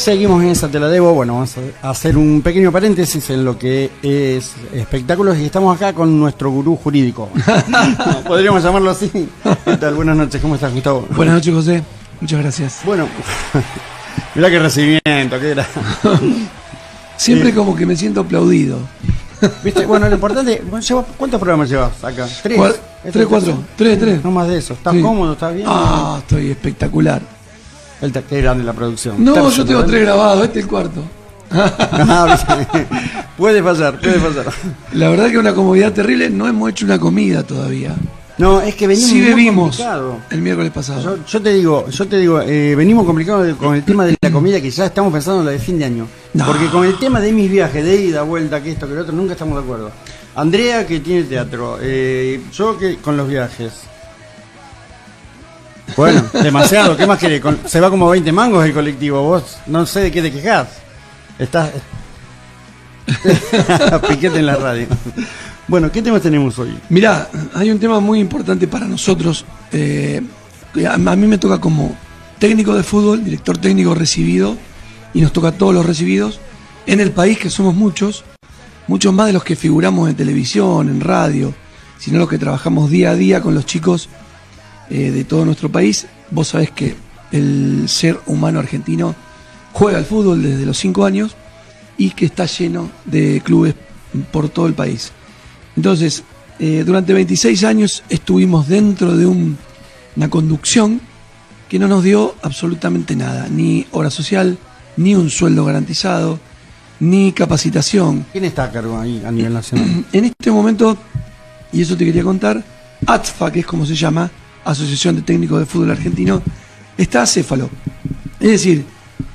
Seguimos en esa, te la debo. Bueno, vamos a hacer un pequeño paréntesis en lo que es espectáculos y estamos acá con nuestro gurú jurídico. Podríamos llamarlo así. ¿Qué tal? Buenas noches, ¿cómo estás, Gustavo? Buenas noches, José. Muchas gracias. Bueno, mirá qué recibimiento, qué era. Siempre como que me siento aplaudido. ¿Viste? Bueno, lo importante, ¿cuántos programas llevas acá? ¿Tres? Tres, cuatro. Tres. No más de eso. ¿Estás Sí. cómodo? ¿Estás bien? Ah, estoy espectacular. Qué grande la producción. No, Terzo, yo tengo ¿verdad? 3 grabados, este es el cuarto. Puede pasar. La verdad que es una comodidad terrible, no hemos hecho una comida todavía. No, es que venimos Sí muy bebimos complicado. el miércoles pasado. Yo te digo, venimos complicados con el tema de la comida, que ya estamos pensando en la de fin de año. No. Porque con el tema de mis viajes, de ida, vuelta, que esto, que lo otro, nunca estamos de acuerdo. Andrea, que tiene teatro, yo que con los viajes. Bueno, demasiado, ¿qué más querés? Se va como 20 mangos el colectivo, vos no sé de qué te quejás. Estás... Piquete en la radio. Bueno, ¿qué temas tenemos hoy? Mirá, hay un tema muy importante para nosotros. A mí me toca como técnico de fútbol, director técnico recibido, y nos toca a todos los recibidos en el país, que somos muchos más de los que figuramos en televisión, en radio, sino los que trabajamos día a día con los chicos de todo nuestro país. Vos sabés que el ser humano argentino juega al fútbol desde los 5 años y que está lleno de clubes por todo el país. Entonces, durante 26 años estuvimos dentro de una conducción que no nos dio absolutamente nada, ni obra social, ni un sueldo garantizado, ni capacitación. ¿Quién está a cargo ahí a nivel nacional? En este momento, y eso te quería contar, ATFA, que es como se llama, Asociación de Técnicos de Fútbol Argentino, está acéfalo. Es decir,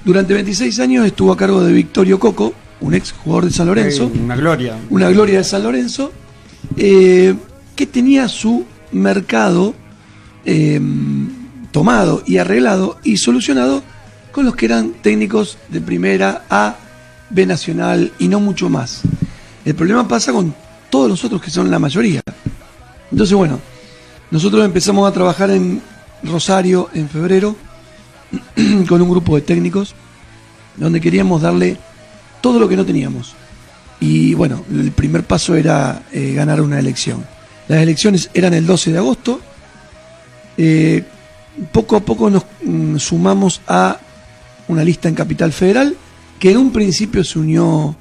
durante 26 años estuvo a cargo de Victorio Coco, un ex jugador de San Lorenzo. Una gloria. Una gloria de San Lorenzo, que tenía su mercado tomado y arreglado y solucionado con los que eran técnicos de primera A, B Nacional y no mucho más. El problema pasa con todos los otros, que son la mayoría. Entonces, bueno, nosotros empezamos a trabajar en Rosario en febrero con un grupo de técnicos donde queríamos darle todo lo que no teníamos. Y bueno, el primer paso era ganar una elección. Las elecciones eran el 12 de agosto. Poco a poco nos sumamos a una lista en Capital Federal, que en un principio se unió,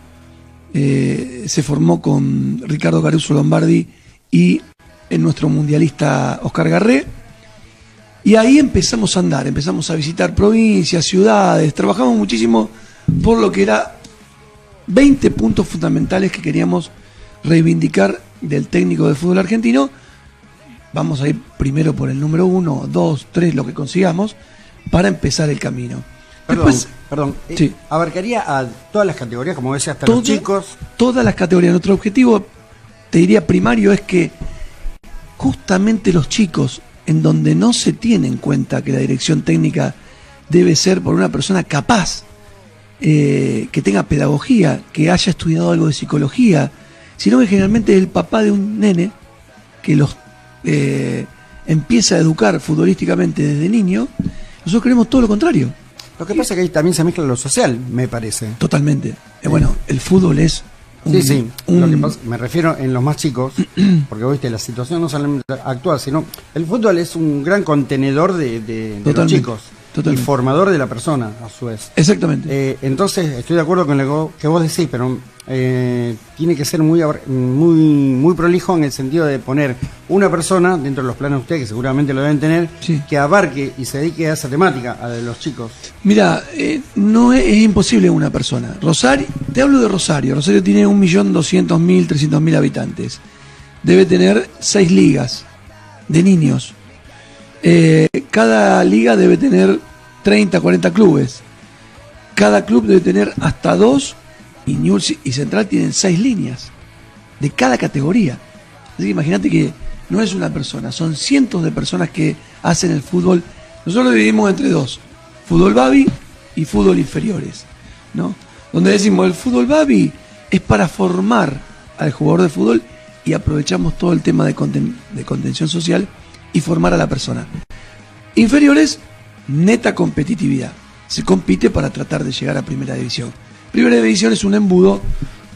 se formó con Ricardo Caruso Lombardi y en nuestro mundialista Oscar Garré. Y ahí empezamos a andar, empezamos a visitar provincias, ciudades, trabajamos muchísimo por lo que era 20 puntos fundamentales que queríamos reivindicar del técnico de fútbol argentino. Vamos a ir primero por el número 1, 2, 3, lo que consigamos, para empezar el camino. Perdón, sí. ¿Abarcaría a todas las categorías, como decía, hasta los chicos? Todas las categorías. Nuestro objetivo, te diría primario, es que justamente los chicos, en donde no se tiene en cuenta que la dirección técnica debe ser por una persona capaz, que tenga pedagogía, que haya estudiado algo de psicología, sino que generalmente es el papá de un nene que los empieza a educar futbolísticamente desde niño. Nosotros queremos todo lo contrario. Lo que pasa es que ahí también se mezcla lo social, me parece. Totalmente. Bueno, el fútbol es Lo que pasa, me refiero en los más chicos, porque viste, la situación no solamente actual, sino el fútbol es un gran contenedor de los chicos. Totalmente. Y formador de la persona, a su vez. Exactamente. Entonces, estoy de acuerdo con lo que vos decís, pero tiene que ser muy prolijo en el sentido de poner una persona dentro de los planes de ustedes, que seguramente lo deben tener, sí, que abarque y se dedique a esa temática, a de los chicos. Mira, no es imposible una persona. Rosario, te hablo de Rosario. Rosario tiene 1.200.000, 300.000 habitantes. Debe tener 6 ligas de niños. Cada liga debe tener 30, 40 clubes. Cada club debe tener hasta 2, y Newell's y Central tienen 6 líneas de cada categoría. Así que imagínate que no es una persona, son cientos de personas que hacen el fútbol. Nosotros lo dividimos entre dos: fútbol babi y fútbol inferiores, ¿no? Donde decimos, el fútbol babi es para formar al jugador de fútbol y aprovechamos todo el tema de contención social y formar a la persona. Inferiores, neta competitividad. se compite para tratar de llegar a Primera División. Primera División es un embudo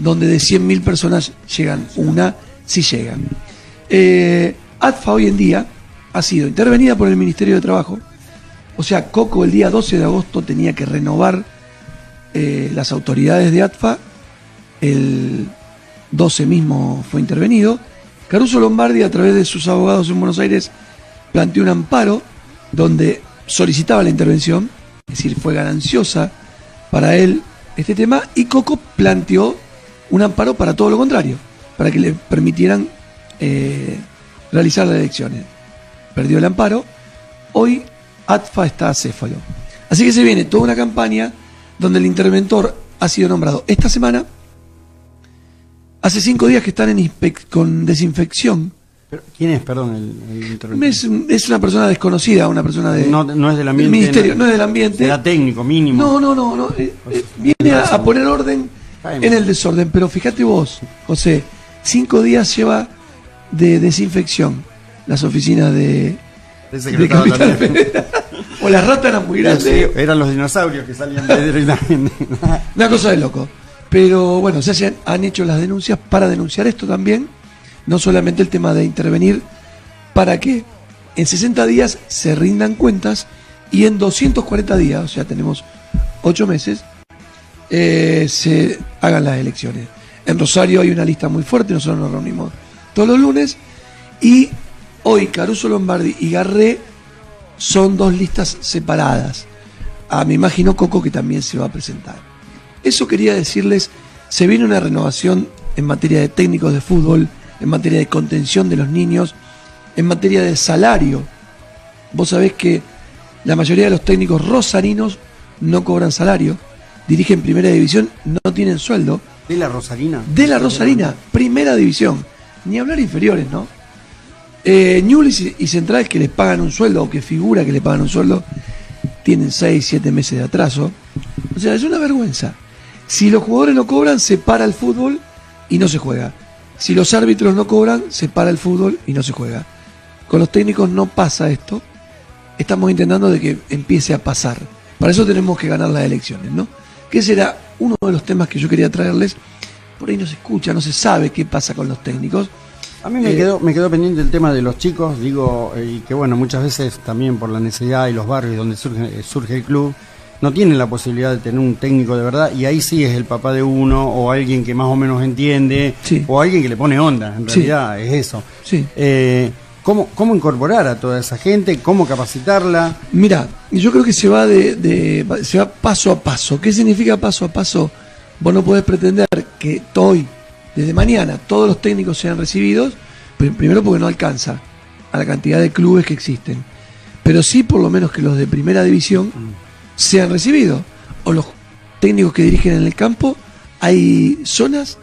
donde de 100.000 personas llegan una, si llegan. ATFA hoy en día ha sido intervenida por el Ministerio de Trabajo. O sea, Coco el día 12 de agosto tenía que renovar las autoridades de ATFA. El 12 mismo fue intervenido. Caruso Lombardi, a través de sus abogados en Buenos Aires, planteó un amparo donde solicitaba la intervención, es decir, fue gananciosa para él este tema, y Coco planteó un amparo para todo lo contrario, para que le permitieran realizar las elecciones. Perdió el amparo, hoy ATFA está acéfalo. Así que se viene toda una campaña donde el interventor ha sido nombrado esta semana. Hace 5 días que están con desinfección. ¿Quién es, perdón, el interventor? Es una persona desconocida, una persona de... No es del ambiente. Ministerio, no es del ambiente. Era técnico, mínimo. No. Viene a poner orden en el desorden. Pero fíjate vos, José, 5 días lleva de desinfección las oficinas de Capital Federal. O las ratas eran muy grandes. Sí, eran los dinosaurios que salían de directamente. Una cosa de loco. Pero bueno, han hecho las denuncias para denunciar esto también. No solamente el tema de intervenir para que en 60 días se rindan cuentas y en 240 días, o sea, tenemos 8 meses, se hagan las elecciones. En Rosario hay una lista muy fuerte, nosotros nos reunimos todos los lunes, y hoy Caruso Lombardi y Garré son 2 listas separadas. Me imagino Coco que también se va a presentar. Eso quería decirles, se viene una renovación en materia de técnicos de fútbol, en materia de contención de los niños, en materia de salario. Vos sabés que la mayoría de los técnicos rosarinos no cobran salario, dirigen Primera División, no tienen sueldo. ¿De la Rosarina? De la Rosarina, Primera División. Ni hablar inferiores, ¿no? Newell's y Central, que les pagan un sueldo, o que figura que le pagan un sueldo, tienen 6, 7 meses de atraso. O sea, es una vergüenza. Si los jugadores no cobran, se para el fútbol y no se juega. Si los árbitros no cobran, se para el fútbol y no se juega. Con los técnicos no pasa esto. Estamos intentando de que empiece a pasar. Para eso tenemos que ganar las elecciones, ¿no? Que será uno de los temas que yo quería traerles. Por ahí no se escucha, no se sabe qué pasa con los técnicos. A mí me quedó pendiente el tema de los chicos, y que bueno, muchas veces también por la necesidad y los barrios donde surge el club, no tienen la posibilidad de tener un técnico de verdad, y ahí sí es el papá de uno, o alguien que más o menos entiende, sí, o alguien que le pone onda, en realidad es eso. Sí. ¿Cómo incorporar a toda esa gente? ¿Cómo capacitarla? Mira, yo creo que se va se va paso a paso. ¿Qué significa paso a paso? Vos no podés pretender que hoy, desde mañana, todos los técnicos sean recibidos, primero porque no alcanza a la cantidad de clubes que existen, pero sí por lo menos que los de Primera División sean recibidos, o los técnicos que dirigen en el campo. Hay zonas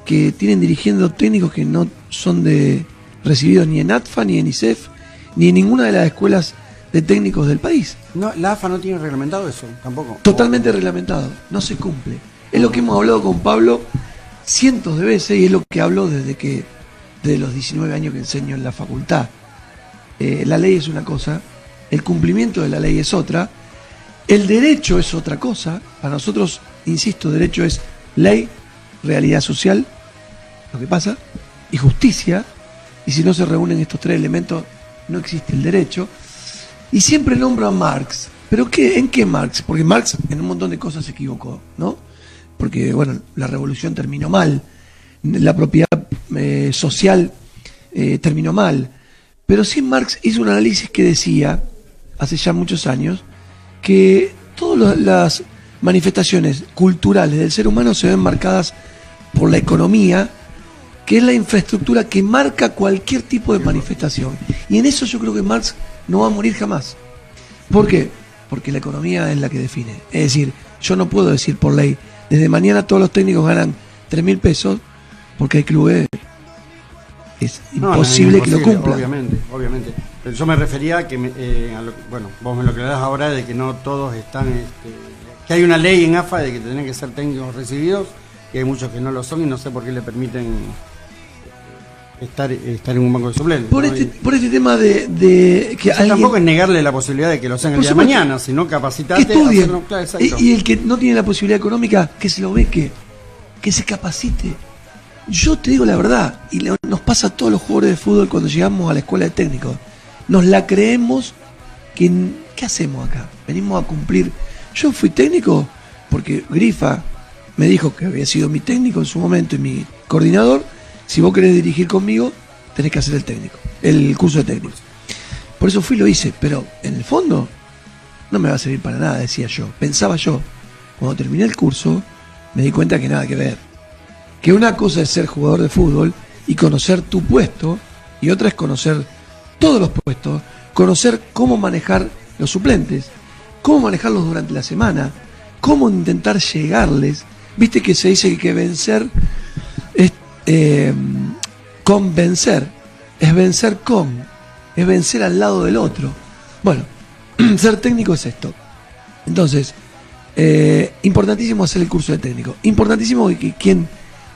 que tienen dirigiendo técnicos que no son recibidos ni en ATFA, ni en ISEF, ni en ninguna de las escuelas de técnicos del país. No, la AFA no tiene reglamentado eso, tampoco. Totalmente reglamentado, no se cumple. Es lo que hemos hablado con Pablo cientos de veces, y es lo que hablo desde los 19 años que enseño en la facultad. La ley es una cosa, el cumplimiento de la ley es otra. El derecho es otra cosa. Para nosotros, insisto, derecho es ley, realidad social, lo que pasa, y justicia. Y si no se reúnen estos 3 elementos, no existe el derecho. Y siempre nombro a Marx. ¿Pero en qué Marx? Porque Marx en un montón de cosas se equivocó, ¿no? Porque, bueno, la revolución terminó mal, la propiedad social terminó mal. Pero sí Marx hizo un análisis que decía, hace ya muchos años, que todas las manifestaciones culturales del ser humano se ven marcadas por la economía, que es la infraestructura que marca cualquier tipo de manifestación. Y en eso yo creo que Marx no va a morir jamás. ¿Por qué? Porque la economía es la que define. Es decir, yo no puedo decir por ley, desde mañana todos los técnicos ganan 3.000 pesos, porque hay clubes, es imposible que lo cumplan. Obviamente. Pero yo me refería a que, vos me lo aclarás ahora, de que no todos están, que hay una ley en AFA de que tienen que ser técnicos recibidos, que hay muchos que no lo son, y no sé por qué le permiten estar en un banco de suplentes. Por este tema de que alguien... Tampoco es negarle la posibilidad de que lo sean el día de mañana, sino capacitarte que estudien. a hacerlo. Claro, y el que no tiene la posibilidad económica, que se lo beque, que se capacite. Yo te digo la verdad, y nos pasa a todos los jugadores de fútbol cuando llegamos a la escuela de técnicos. Nos la creemos que... ¿Qué hacemos acá? Venimos a cumplir. Yo fui técnico porque Grifa me dijo que había sido mi técnico en su momento y mi coordinador. Si vos querés dirigir conmigo, tenés que hacer el curso de técnico. Por eso fui y lo hice, pero en el fondo no me va a servir para nada, decía yo. Pensaba yo. Cuando terminé el curso, me di cuenta que nada que ver. Que una cosa es ser jugador de fútbol y conocer tu puesto, y otra es conocer todos los puestos, conocer cómo manejar los suplentes, cómo manejarlos durante la semana, cómo intentar llegarles. Viste que se dice que vencer es convencer, es vencer es vencer al lado del otro. Bueno, ser técnico es esto. Entonces, importantísimo hacer el curso de técnico. Importantísimo que quien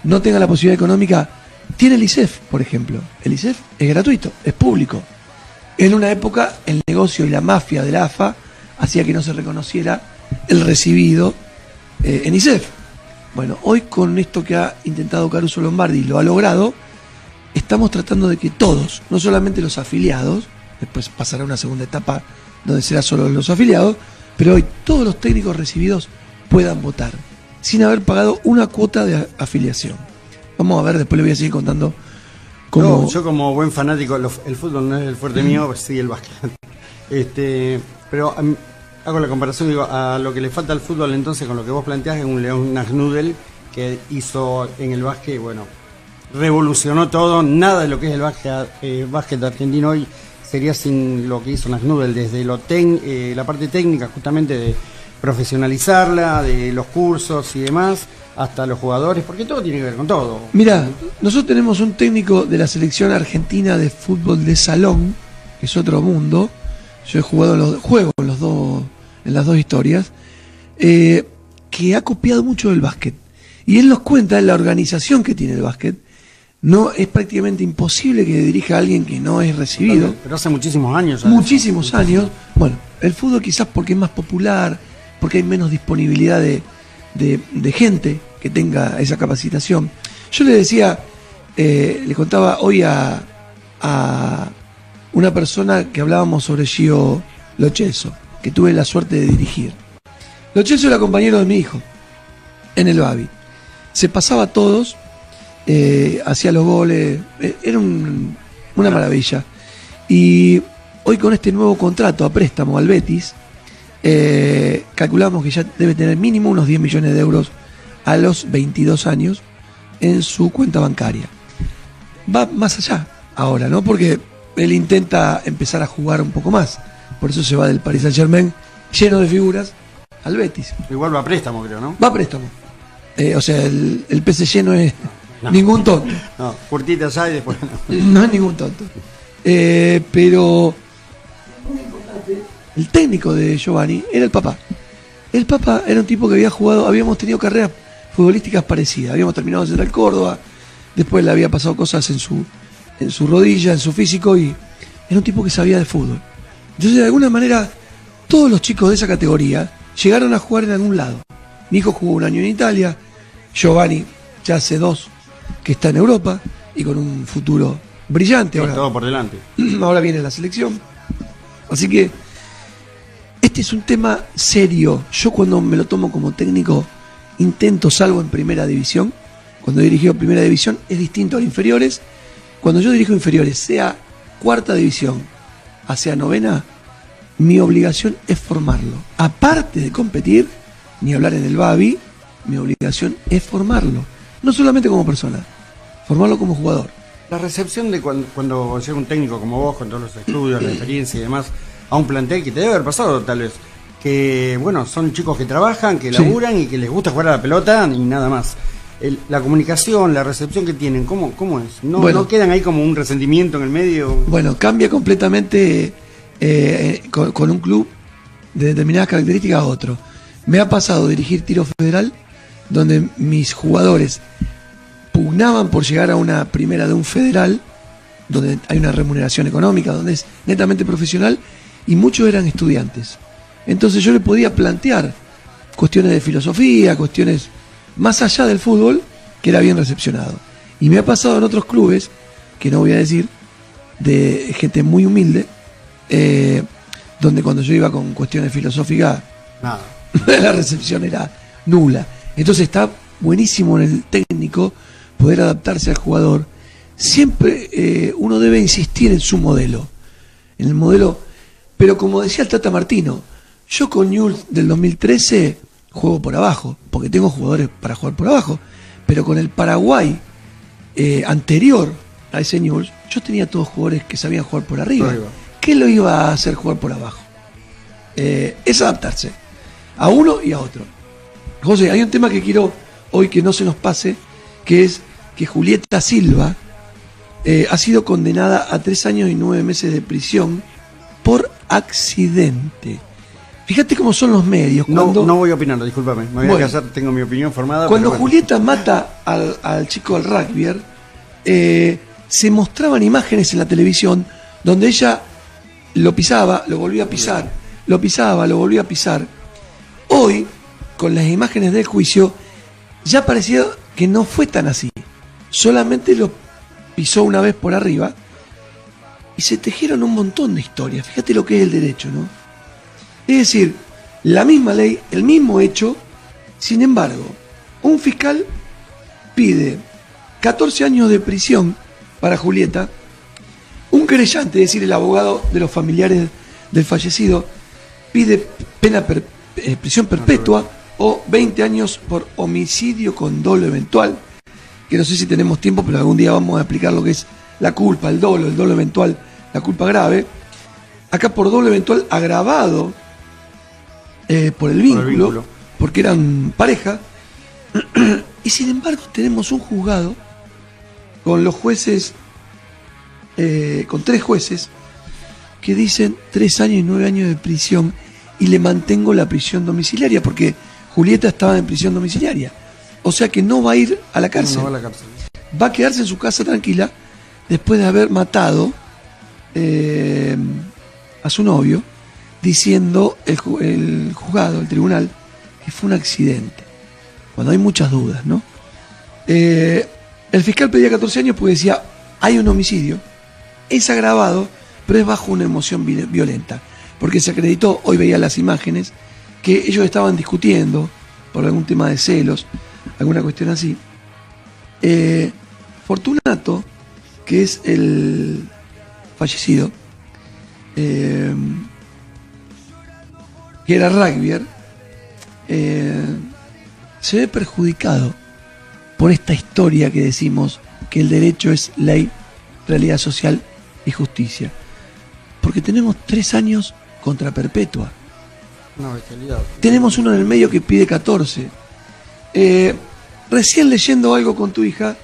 no tenga la posibilidad económica tiene el ISEF, por ejemplo. El ISEF es gratuito, es público. En una época el negocio y la mafia de la AFA hacía que no se reconociera el recibido en ISEF. Bueno, hoy con esto que ha intentado Caruso Lombardi y lo ha logrado, estamos tratando de que todos, no solamente los afiliados, después pasará una segunda etapa donde será solo los afiliados, pero hoy todos los técnicos recibidos puedan votar, sin haber pagado una cuota de afiliación. Vamos a ver, después le voy a seguir contando cómo... No, yo como buen fanático, el fútbol no es el fuerte mío, pues sí el básquet. Pero hago la comparación, digo, a lo que le falta al fútbol entonces con lo que vos planteás es un León Nagnudel que hizo en el básquet, bueno, revolucionó todo, nada de lo que es el básquet argentino hoy sería sin lo que hizo Nagnudel, desde la parte técnica justamente de profesionalizarla, de los cursos y demás, hasta los jugadores, porque todo tiene que ver con todo. Mirá, nosotros tenemos un técnico de la selección argentina de fútbol de salón, que es otro mundo. Yo he jugado juego en las dos historias, que ha copiado mucho del básquet. Y él nos cuenta la organización que tiene el básquet. No es prácticamente imposible que dirija a alguien que no es recibido. Pero hace muchísimos años. Muchísimos años. Bueno, el fútbol quizás porque es más popular, porque hay menos disponibilidad de gente que tenga esa capacitación. Yo le decía, le contaba hoy a una persona que hablábamos sobre Gio Lo Celso, que tuve la suerte de dirigir. Lo Celso era compañero de mi hijo en el Babi. Se pasaba a todos, hacía los goles, era una maravilla. Y hoy con este nuevo contrato a préstamo al Betis, calculamos que ya debe tener mínimo unos 10 millones de euros a los 22 años en su cuenta bancaria. Va más allá ahora, ¿no? Porque él intenta empezar a jugar un poco más. Por eso se va del Paris Saint-Germain lleno de figuras al Betis. Igual va a préstamo, creo, ¿no? Va a préstamo. O sea, el PSG no es ningún tonto. No, cortita allá y después no. No es ningún tonto. Pero muy importante, el técnico de Giovanni era el papá. El papá era un tipo que había jugado, habíamos tenido carreras futbolísticas parecidas. Habíamos terminado en Central Córdoba, después le había pasado cosas en su rodilla, en su físico, y era un tipo que sabía de fútbol. Entonces, de alguna manera, todos los chicos de esa categoría llegaron a jugar en algún lado. Mi hijo jugó un año en Italia, Giovanni ya hace 2 que está en Europa y con un futuro brillante. Ahora, todo por delante. Ahora viene la selección. Así que este es un tema serio. Yo cuando me lo tomo como técnico intento, salvo en primera división. Cuando he dirigido primera división es distinto a inferiores. Cuando yo dirijo inferiores, sea cuarta división, sea novena, mi obligación es formarlo. Aparte de competir, ni hablar en el Babi, mi obligación es formarlo. No solamente como persona, formarlo como jugador. La recepción de cuando llega un técnico como vos, con todos los estudios, la experiencia y demás, a un plantel que te debe haber pasado tal vez, que bueno, son chicos que trabajan, que laburan y que les gusta jugar a la pelota y nada más. La comunicación, la recepción que tienen, ¿cómo es? ¿No quedan ahí como un resentimiento en el medio? Bueno, cambia completamente con un club de determinadas características a otro. Me ha pasado dirigir Tiro Federal, donde mis jugadores pugnaban por llegar a una primera de un federal donde hay una remuneración económica, donde es netamente profesional, y muchos eran estudiantes. Entonces yo le podía plantear cuestiones de filosofía, cuestiones más allá del fútbol, que era bien recepcionado. Y me ha pasado en otros clubes, que no voy a decir, de gente muy humilde, donde cuando yo iba con cuestiones filosóficas, Nada. la recepción era nula. Entonces está buenísimo en el técnico poder adaptarse al jugador. Siempre uno debe insistir en su modelo, en el modelo. Pero como decía el Tata Martino, yo con Newell's del 2013 juego por abajo, porque tengo jugadores para jugar por abajo. Pero con el Paraguay anterior a ese Newell's, yo tenía todos jugadores que sabían jugar por arriba. ¿Qué lo iba a hacer jugar por abajo? Es adaptarse a uno y a otro. José, hay un tema que quiero hoy que no se nos pase, que es que Julieta Silva ha sido condenada a 3 años y 9 meses de prisión por accidente. Fíjate cómo son los medios. Cuando, no voy a opinar, discúlpame. Me voy a casar, tengo mi opinión formada. Cuando Julieta mata al chico del rugby, se mostraban imágenes en la televisión donde ella lo pisaba, lo volvía a pisar, lo pisaba, lo volvía a pisar. Hoy, con las imágenes del juicio, ya parecía que no fue tan así. Solamente lo pisó una vez por arriba y se tejieron un montón de historias. Fíjate lo que es el derecho, ¿no? Es decir, la misma ley, el mismo hecho, sin embargo, un fiscal pide 14 años de prisión para Julieta, un querellante, es decir, el abogado de los familiares del fallecido, pide prisión perpetua o 20 años por homicidio con dolo eventual, que no sé si tenemos tiempo, pero algún día vamos a explicar lo que es la culpa, el dolo eventual, la culpa grave. Acá por dolo eventual agravado por el vínculo, porque eran pareja, y sin embargo tenemos un juzgado con los jueces, con 3 jueces, que dicen 3 años y 9 años de prisión, y le mantengo la prisión domiciliaria, porque Julieta estaba en prisión domiciliaria. O sea que no va a ir a la cárcel. No va a la cárcel. Va a quedarse en su casa tranquila después de haber matado a su novio, diciendo el juzgado, el tribunal, que fue un accidente. Cuando hay muchas dudas, ¿no? El fiscal pedía 14 años porque decía, hay un homicidio, es agravado, pero es bajo una emoción violenta. Porque se acreditó, hoy veía las imágenes, que ellos estaban discutiendo por algún tema de celos, alguna cuestión así. Fortunato, que es el fallecido, que era rugbyer, se ve perjudicado por esta historia que decimos que el derecho es ley, realidad social y justicia. Porque tenemos 3 años contra perpetua. Una bestialidad. Tenemos uno en el medio que pide 14. Recién leyendo algo con tu hija,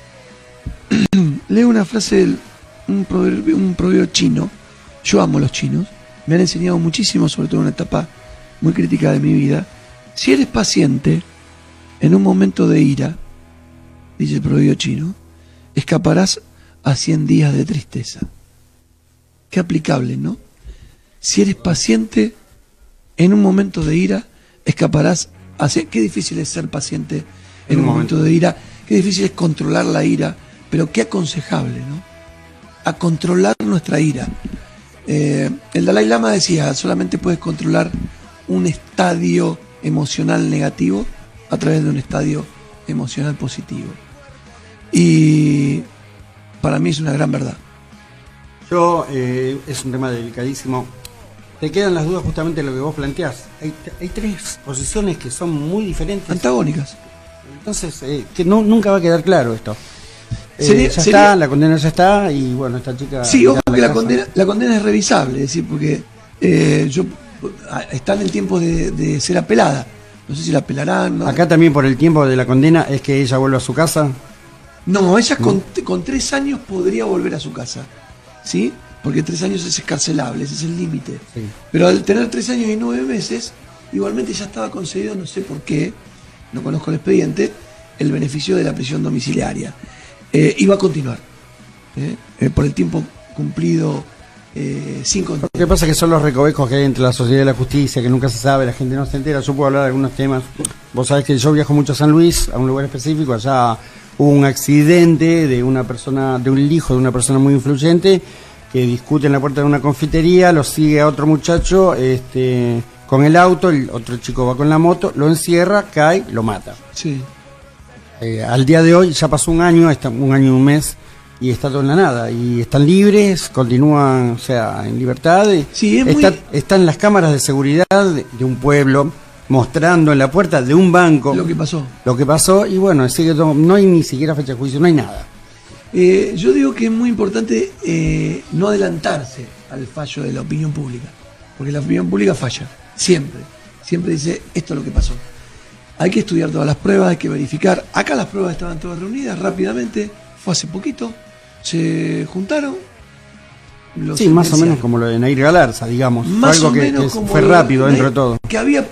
leo una frase, un proverbio chino. Yo amo los chinos, me han enseñado muchísimo, sobre todo en una etapa muy crítica de mi vida. Si eres paciente, en un momento de ira, dice el proverbio chino, escaparás a 100 días de tristeza. Qué aplicable, ¿no? Si eres paciente, en un momento de ira, escaparás a 100... Qué difícil es ser paciente en un momento de ira, qué difícil es controlar la ira, pero qué aconsejable, ¿no? A controlar nuestra ira. El Dalai Lama decía, solamente puedes controlar un estadio emocional negativo a través de un estadio emocional positivo. Y para mí es una gran verdad. Es un tema delicadísimo. Te quedan las dudas justamente de lo que vos planteás. Hay 3 posiciones que son muy diferentes. Antagónicas. Entonces, que nunca va a quedar claro esto. Está, la condena ya está, y bueno, esta chica... Sí, ojo que la condena es revisable, es decir, porque están en tiempos de ser apelada. No sé si la apelarán, ¿no? Acá también por el tiempo de la condena es que ella vuelve a su casa. No, ella con 3 años podría volver a su casa, ¿sí? Porque 3 años es escarcelable, ese es el límite. Sí. Pero al tener 3 años y 9 meses, igualmente ya estaba concedido, no sé por qué, no conozco el expediente, el beneficio de la prisión domiciliaria. Iba a continuar. por el tiempo cumplido sin control. Lo que pasa es que son los recovecos que hay entre la sociedad y la justicia, que nunca se sabe, la gente no se entera. Yo puedo hablar de algunos temas. Vos sabés que yo viajo mucho a San Luis, a un lugar específico. Allá hubo un accidente de una persona, de un hijo de una persona muy influyente, que discute en la puerta de una confitería, lo sigue a otro muchacho con el auto, el otro chico va con la moto, lo encierra, cae, lo mata. Sí. Al día de hoy ya pasó un año y un mes, y está todo en la nada, y están libres, continúan, o sea, en libertad. Sí, están las cámaras de seguridad de un pueblo mostrando en la puerta de un banco lo que pasó, y bueno, sigue todo, no hay ni siquiera fecha de juicio, no hay nada. Yo digo que es muy importante no adelantarse al fallo de la opinión pública, porque la opinión pública falla, siempre dice esto es lo que pasó. Hay que estudiar todas las pruebas, hay que verificar. Acá las pruebas estaban todas reunidas rápidamente, fue hace poquito, se juntaron. Sí, más o menos como lo de Nair Galarza, digamos. Más algo o que menos fue rápido dentro de todo. Que había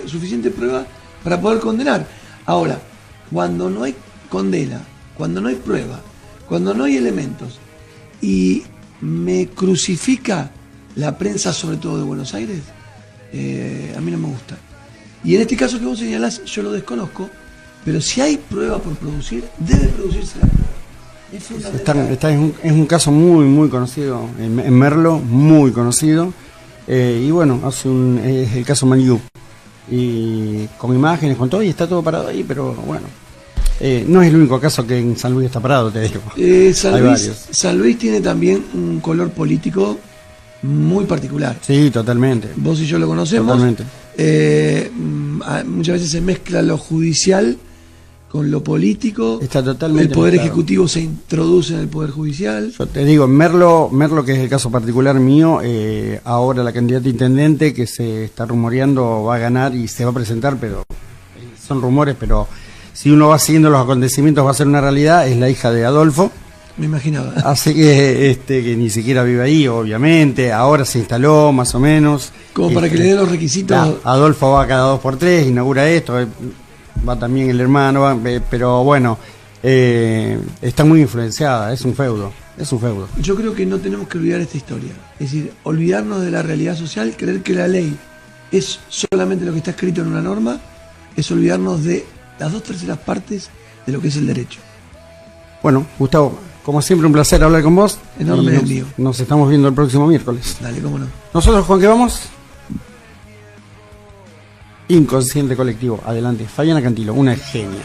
suficiente prueba para poder condenar. Ahora, cuando no hay condena, cuando no hay prueba, cuando no hay elementos, y me crucifica la prensa, sobre todo de Buenos Aires, a mí no me gusta. Y en este caso que vos señalás, yo lo desconozco, pero si hay prueba por producir, debe producirse la prueba. Es un caso muy, muy conocido en Merlo, muy conocido. Y bueno, es el caso Maniú. Y con imágenes, con todo, y está todo parado ahí, pero bueno. No es el único caso que en San Luis está parado, te digo. San Luis tiene también un color político muy particular. Sí, totalmente. Vos y yo lo conocemos. Totalmente. Muchas veces se mezcla lo judicial con lo político. Está totalmente el poder mezclado. Ejecutivo se introduce en el poder judicial. Yo te digo, Merlo, que es el caso particular mío, ahora la candidata a intendente que se está rumoreando va a ganar y se va a presentar, pero son rumores, pero si uno va siguiendo los acontecimientos va a ser una realidad, es la hija de Adolfo. Me imaginaba. Así que que ni siquiera vive ahí, obviamente, ahora se instaló más o menos. Como para que le den los requisitos. Adolfo va cada 2x3, inaugura esto, va también el hermano, pero bueno, está muy influenciada, es un feudo. Yo creo que no tenemos que olvidar esta historia, es decir, olvidarnos de la realidad social, creer que la ley es solamente lo que está escrito en una norma, es olvidarnos de las 2/3 partes de lo que es el derecho. Bueno, Gustavo, como siempre un placer hablar con vos. Enorme el mío. Nos estamos viendo el próximo miércoles. Dale, cómo no. Nosotros, ¿con qué vamos? Inconsciente colectivo. Adelante. Fabiana Cantilo, una genia.